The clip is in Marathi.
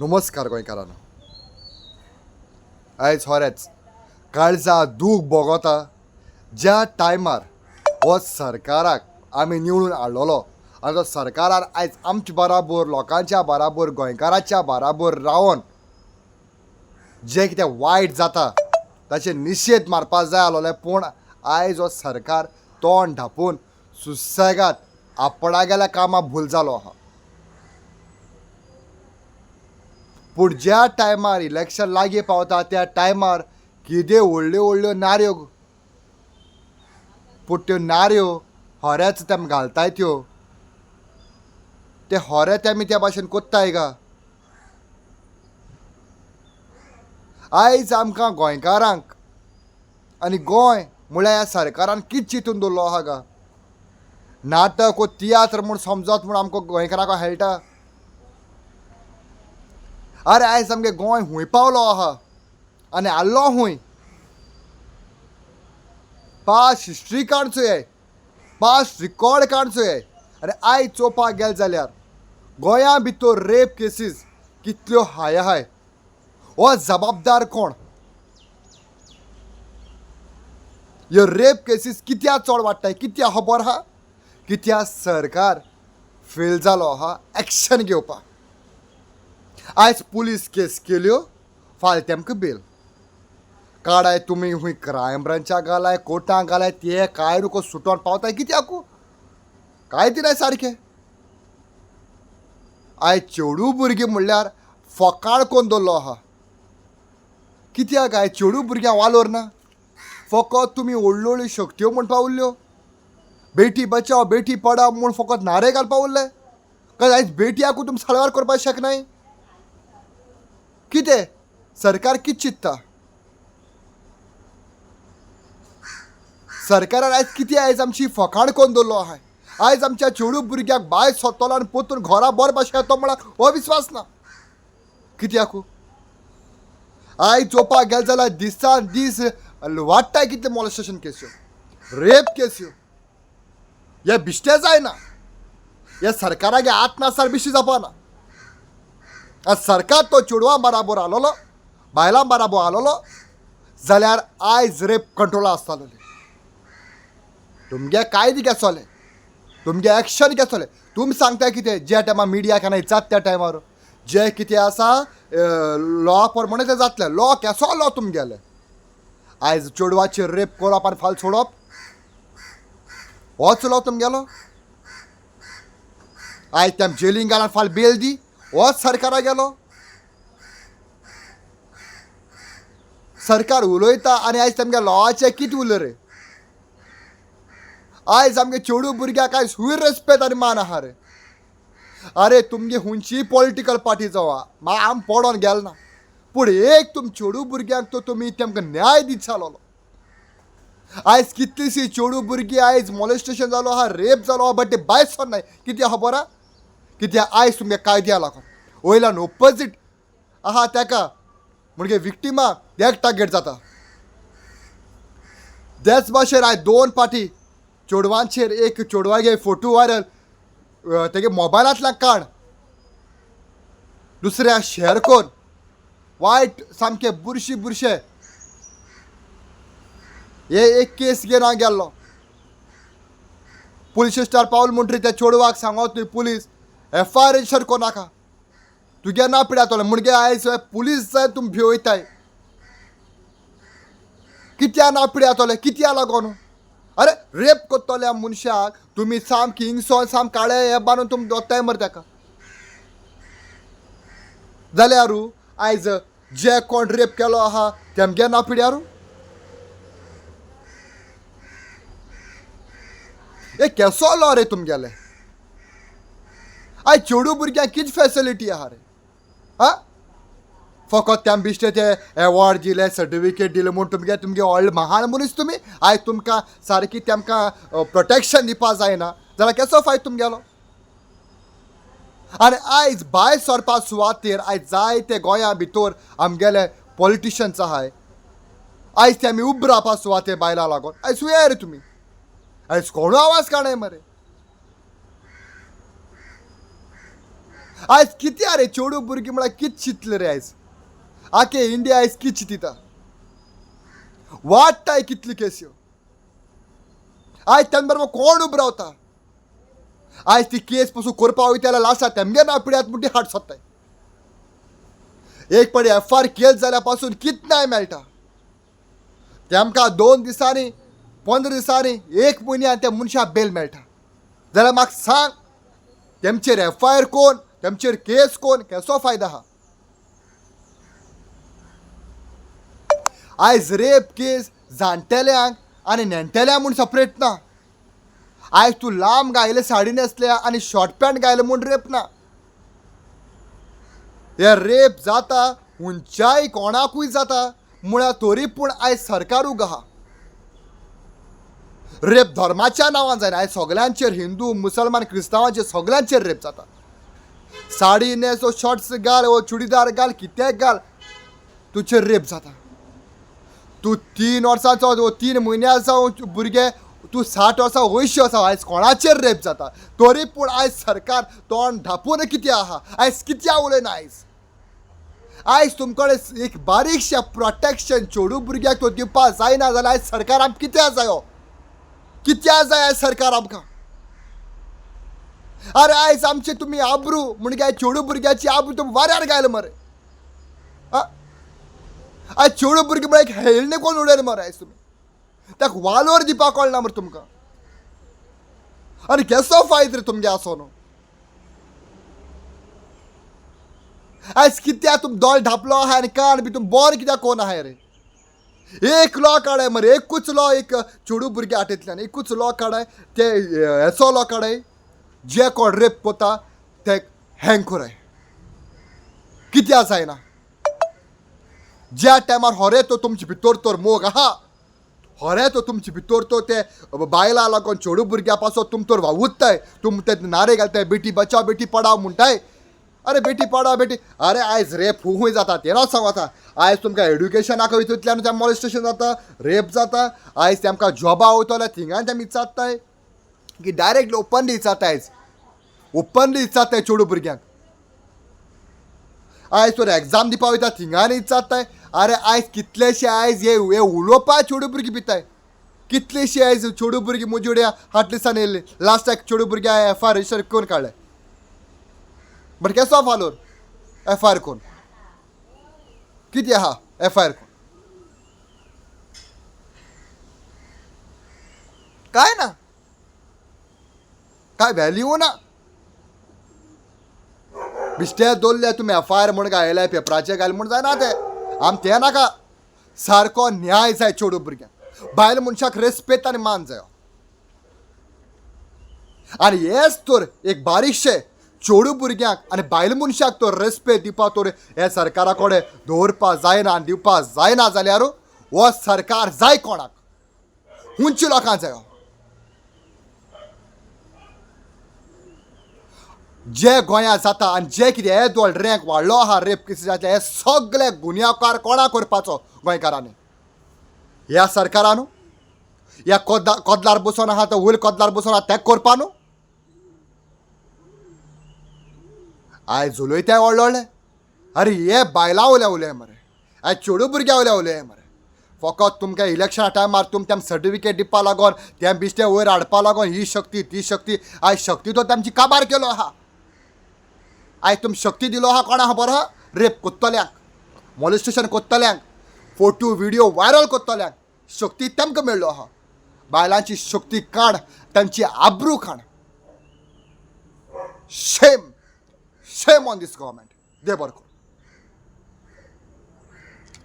नमस्कार गोंयकारांनो. आयज खरेंच काळजा दूख भोगता ज्या टायमार हो सरकाराक आमी निवडून हाडलोलो आनी तो सरकारान आयज आमच्या बराबर लोकांच्या बराबर गोंयकाराच्या बराबर रावन जें कितें वायट जाता ताचे निशेध मारपाक जाय आसलोले, पूण आयज हो सरकार तोंड धांपून सुसेगाद आपणागेल्या कामां भूल जालो आहा. पूण ज्या टायमार इलेक्शन लागीं पावता त्या टायमार कितें व्हडल्यो व्हडल्यो नाऱ्यो, पूण त्यो नाऱ्यो होरेच तेम घालताय त्यो ते होरे तेमी त्या भाशेन कोत्ताय गा. आयज आमकां गोंयकारांक आनी गोंय म्हळ्यार ह्या सरकारान कितें चिंतून दवरलो आहा गा. नाटक वो तियात्र म्हूण समजत म्हूण आमकां गोंयकारांक हेळटा. अरे आयज आमगे गोंय खूंय पावलो आहा आनी आल्लो खूंय. पास्ट हिस्ट्री काणचोय, पास्ट रिकॉर्ड काणचोय. आनी आयज चोवपाक गेले जाल्यार गोंया भितर रेप केसीस कितल्यो हाय हाय. हो जबाबदार कोण? ह्यो रेप केसीस कित्याक चड वाडटाय? कित्याक खबर आहा? कित्याक सरकार फेल जालो आहा एक्शन घेवपाक. आयज पुलीस केस केल्यो, फाल्यां तेमकां बेल काडाय. तुमी खूंय क्रायम ब्रांचाक घालाय, कोर्टाक घालाय, ते कांय नको सुटोन पावताय. कित्याकू? कांय दिनाय सारकें. आयज चेडू भुरगीं म्हणल्यार फकाण कोन्न दवरलो आहा. कित्याक आयज चेडू भुरग्यां वालोर ना? फकत तुमी व्हडल्यो व्हडल्यो शक्त्यो म्हणपा उरल्यो. बेटी बचाव बेटी पढाव म्हूण फकत नारे घालपा उरले. काय आयज बेटयाकू तुमी साळवार करपाक शकनाय? कितें सरकार कितें चिंतता? सरकारान आयज कितें आयज आमची फकाण कोन्न दवरलो आहा. आयज आमच्या चेडू भुरग्याक भायर सोदतलो आनी पोतून घरा बरो भाशेन येतो म्हळ्यार हो विस्वास ना. कित्याकू? आयज चोवपाक गेले जाल्यार दिसान दीस वाडटाय कितले मॉलेस्टेशन केस्यो, रेप केस्यो. हे बिश्टें जायना. हे सरकारागे आत्मसार बिशी जावपाना. सरकार तो चेडवां बराबर आलोलो, बायलां बराबर आलोलो जाल्यार आयज रेप कंट्रोला आसतालो. तुमगे कायदे घेतले, तुमगे एक्शन घेतले. तुमी सांगता कितें ज्या टायमार मिडिया केन्ना जाता त्या टायमार जे कितें आसा लॉ प्रमाणे तें जातलें. लॉ केसो लॉ तुमगेले. आयज चेडवाचेर रेप करप आनी फाल्यां सोडप होच लॉ तुमगेलो. आयज तेम जेलीन घाल आनी फाल्यां बेल दी होच सरकारा गेलो. सरकार उलयता आनी आयज तेमगे लॉचे कितें उरलें रे? आयज आमगे चेडू भुरग्याक आयज खूंय रेस्पेद आनी मान आहा रे. अरे तुमगे खंयची पॉलिटिकल पार्टी जावं आम पडोन गेल ना, पूण एक तुम चेडू भुरग्यांक तो तुमी तेमकां न्याय दीत चाललो. आयज कितलींशीं चेडू भुरगीं आयज मॉलेस्टेशन जालो आहा, रेप जालो आहा, बट ते भायर सरनाय. कित्याक खबर आहा? कित्याक आयज तुमगे कायद्या लागून वयल्यान ओपोजीट आहा तेका म्हणजे विक्टिमाक एक टार्गेट जाता. तेच भाशेन आयज दोन पाटी चेडवांचेर एक चेडवागे फोटो वायरल तेगे मोबायलांतल्यान काड दुसऱ्या शेअर कोर वायट सामके बुरशे हे एक केस घेवन गेल्लो. पुलीस स्टेशनार पावल म्हणटरी त्या चेडवाक सांगोत न्ही पुलीस FIR रजिस्टर को नाका. तुगे ना पिड्यातलो म्हणजे आयज पुलीस जाय तुमी भिवयताय. कित्या ना पिड्यातले? कित्या लागोन? अरे रेप कोत्तोल्या मनशाक तुमी सामकी हिंगसोन साम काळे हे बांदून तुमी दोत्ताय मरे तेका. जाल्यारू आयज जे कोण रेप केलो आहा तेमगे ना पिड्यारू. हे केसो लॉ रे तुमगेले? आयज चेडू भुरग्यांक कितें फेसिलिटी आहा रे? आं फकत तेम बिश्टे ते एवॉर्ड दिले, सर्टिफिकेट दिले म्हूण तुमगे व्हडले महान मनीस तुमी. आयज तुमकां सारकी तेमकां प्रोटेक्शन दिवपा जायना जाल्यार केसो फायदो तुमगेलो? आनी आयज भायर सरपा सुवातेर आयज जायते गोंया भितर आमगेले पॉलिटिशियन्स आहाय. आयज तेमी उब रावपा सुवातेर बायलां लागोन आयज सुये रे तुमी. आयज कोणू आवाज काडनाय मरे. आयज कितें रे चेडूं भुरगीं म्हळ्यार कितें चिंतलें रे आयज आखे इंडिया आयज कितें चिंतिता वाडटाय कितल्यो केस्यो आयज तेम बरोबर कोण उबो रावता आयज ती केस पासून करपा वयता जाल्यार लास्टाक तेमगे नांव पिड्यात म्हणटी हाट सोदताय एक पाटी FIR केस जाल्या पासून कितें न्याय मेळटा तेमकां 2 दिसांनी 15 दिसांनी 1 म्हयन्यान त्या मनशाक बेल मेळटा जाल्यार म्हाका सांग तेमचेर FIR कोण तेमचेर केस कोण केसो फायदो आहा आयज रेप केस जाणटेल्यांक आनी नेणटेल्यांक म्हूण सपरेट ना आयज तूं लांब घायले साडी न्हेसल्या आनी शॉर्ट पॅन्ट घायले म्हूण रेप ना हे रेप जाता खंयच्याय कोणाकूय जाता म्हळ्यार तरी पूण आयज सरकार उगो आहा रेप धर्माच्या नांवान जायना आयज सगल्यांचेर हिंदू मुसलमान क्रिस्तांवांचेर सगल्यांचेर रेप जाता साडी न्हेस वो शॉर्ट्स घाल वो चुडीदार घाल कितेंय घाल तुजेर रेप जाता तूं 3 वर्सांचो वो 3 म्हयन्याचो भुरगे तूं 60 वर्सां वयशी आसा आयज कोणाचेर रेप जाता तरी पूण आयज सरकार तोंड धापून कितें आहा आयज कित्या उलयना आयज तुमकडे एक बारीकशें प्रोटेक्शन चेडूं भुरग्याक तो दिवपा जायना जाल्यार आयज सरकार आमकां कित्या जायो कित्या जाय आयज सरकार आमकां अरे आयज आमचे तुमी आबरू म्हणजे चेडूं भुरग्याची आबरू तुमी वाऱ्यार घायला मरे आयज चेडूं भुरगीं म्हळ्यार एक हेळणे कोण उडयले मरे आयज तुमी ताका वालोर दिवपाक कळना मरे तुमकां आनी केसो फायदो रे तुमगे आसो न्हू आयज कित्या तुम दोळ धापलो आहा आनी कान बी तुम बोर कित्याक कोण आहाय रे एक लॉ काडाय मरे एकूच लॉ एक चेडूं भुरगे हातींतल्यान एकूच लॉ काडाय ते हेचो लॉ काडाय जे कोण रेप कोता ते हँग कोराय कित्या जायना ज्या टायमार होरे तो तुमचे भितर तर मोग आहा होरे तो तुमचे भितर तो ते बायलां लागून चेडूं भुरग्यां पासो तुम तर वावुरताय तुम ते नारे घालताय बेटी बचाव बेटी पढाव म्हणटाय अरे बेटी पढाव बेटी अरे आयज रेप खूंय जाता ते नाच सांगता आयज तुमकां एड्युकेशनाक हितूंतल्यान तें मॉलेस्टेशन जाता रेप जाता आयज तेमकां जॉबा वयता जाल्यार थिंगाय तेमी विचारताय की डायरेक्ट ओपनली विचारता आयज ओपनली विचारताय चेडूं भुरग्यांक आयज तर एग्जाम दिवपा वयता थिंगाय विचारताय अरे आयज कितलेशे आयज हे उलोवपा चेडूं भुरगीं पिताय कितलेशे आयज चेडूं भुरगीं म्हजे कडेन फाटल्या दिसान येयल्ली लास्टाक चेडूं भुरग्यां FIR रजिस्टर करून काडले बट केसो फालोर FIR कोण कितें आहा FIR कोण काय ना काय व्हॅल्यू ना बिश्टे दवरले तुमी FIR म्हूण घायले पेपराचेर घाल म्हूण जायना ते आम तें नाका सारको न्याय जाय चेडूं भुरग्यांक बायल मनशाक रेस्पेक्ट आनी मान जायो आनी हेच तर एक बारीकशे चेडूं भुरग्यांक आनी बायल मनशाक तो रेस्पेक्ट दिवपा तर हे सरकारा कडेन दवरपा जायना आनी दिवपा जायना जाल्यार हो सरकार जाय कोणाक हुंची लोकांक जायो जे गोंयांत जाता आनी जे कितें हे दोळ रँक वाडलो आहा रेप केसीसांतले हे सगळे गुन्यांवकार कोणा करपाचो गोंयकारांनी ह्या सरकारान ह्या कोदलार बसून आहा तो वयर कोदलार बसून आहा तें करपा न्हू आयज उलयताय व्हडले व्हडले अरे हे बायलां उलय उलय मरे आयज चेडूं भुरग्यां उलय उलय मरे फकत तुमकां इलेक्शना टायमार तेम सर्टिफिकेट दिवपा लागोन तें बिश्टे वयर हाडपा लागोन ही शक्ती ती शक्ती आयज शक्ती तो तेमची काबार केलो आहा आयज तुम शक्ती दिलो आहा कोणा आहा बरो रेप कोत्तल्यांक मॉलेस्टेशन कोत्तल्यांक फोटो व्हिडिओ व्हायरल कोत्तल्यांक शक्ती तेमकां मेळ्ळो आहा बायलांची शक्ती काड तांची आब्रू काड शेम शेम ऑन दीस गव्हर्मेंट दे बरें